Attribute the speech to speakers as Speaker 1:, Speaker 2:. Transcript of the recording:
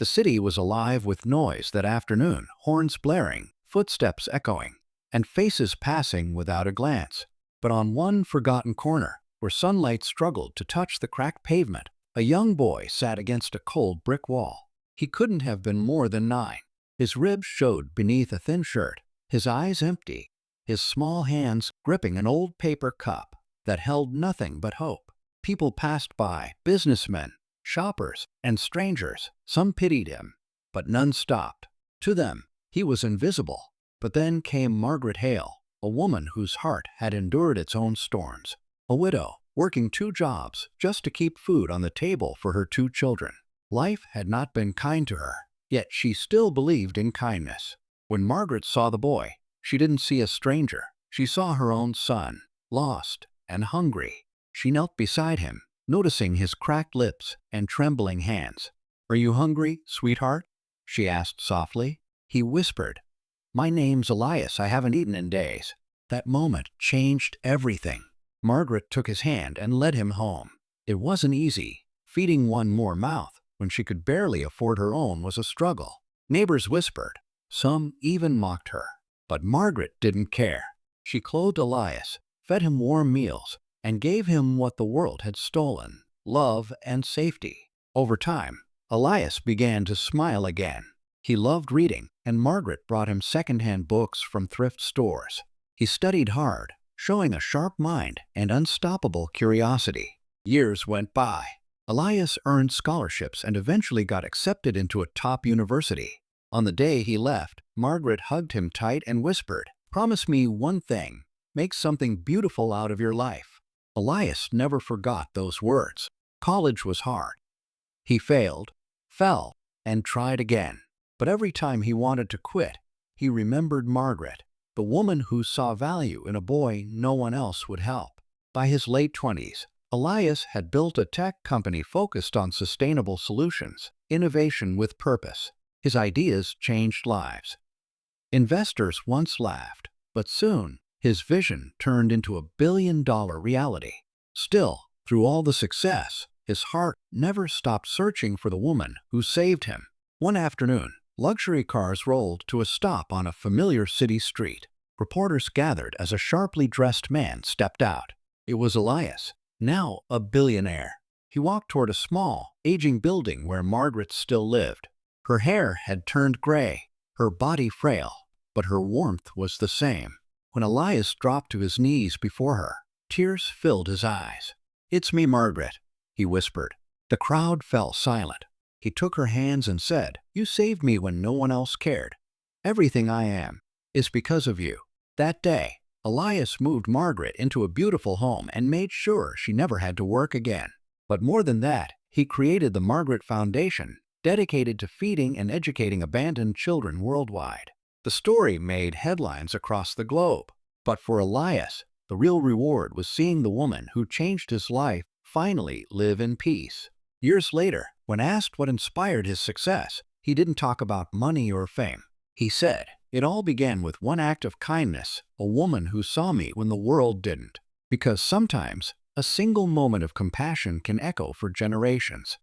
Speaker 1: The city was alive with noise that afternoon, horns blaring, footsteps echoing, and faces passing without a glance. But on one forgotten corner, where sunlight struggled to touch the cracked pavement, a young boy sat against a cold brick wall. He couldn't have been more than 9. His ribs showed beneath a thin shirt, his eyes empty, his small hands gripping an old paper cup that held nothing but hope. People passed by, businessmen, shoppers, and strangers. Some pitied him, but none stopped. To them, he was invisible. But then came Margaret Hale, a woman whose heart had endured its own storms. A widow, working 2 jobs just to keep food on the table for her 2 children. Life had not been kind to her, yet she still believed in kindness. When Margaret saw the boy, she didn't see a stranger. She saw her own son, lost and hungry. She knelt beside him, noticing his cracked lips and trembling hands. "Are you hungry, sweetheart?" she asked softly. He whispered, "My name's Elias. I haven't eaten in days." That moment changed everything. Margaret took his hand and led him home. It wasn't easy. Feeding one more mouth when she could barely afford her own was a struggle. Neighbors whispered. Some even mocked her. But Margaret didn't care. She clothed Elias, fed him warm meals, and gave him what the world had stolen: love and safety. Over time, Elias began to smile again. He loved reading, and Margaret brought him secondhand books from thrift stores. He studied hard, showing a sharp mind and unstoppable curiosity. Years went by. Elias earned scholarships and eventually got accepted into a top university. On the day he left, Margaret hugged him tight and whispered, "Promise me one thing. Make something beautiful out of your life." Elias never forgot those words. College was hard. He failed, fell, and tried again. But every time he wanted to quit, he remembered Margaret, the woman who saw value in a boy no one else would help. By his late 20s, Elias had built a tech company focused on sustainable solutions, innovation with purpose. His ideas changed lives. Investors once laughed, but soon his vision turned into a billion-dollar reality. Still, through all the success, his heart never stopped searching for the woman who saved him. One afternoon, luxury cars rolled to a stop on a familiar city street. Reporters gathered as a sharply dressed man stepped out. It was Elias, now a billionaire. He walked toward a small, aging building where Margaret still lived. Her hair had turned gray, her body frail, but her warmth was the same. When Elias dropped to his knees before her, tears filled his eyes. "It's me, Margaret," he whispered. The crowd fell silent. He took her hands and said, "You saved me when no one else cared. Everything I am is because of you." That day, Elias moved Margaret into a beautiful home and made sure she never had to work again. But more than that, he created the Margaret Foundation, dedicated to feeding and educating abandoned children worldwide. The story made headlines across the globe. But for Elias, the real reward was seeing the woman who changed his life finally live in peace. Years later, when asked what inspired his success, he didn't talk about money or fame. He said, "It all began with one act of kindness, a woman who saw me when the world didn't." Because sometimes, a single moment of compassion can echo for generations.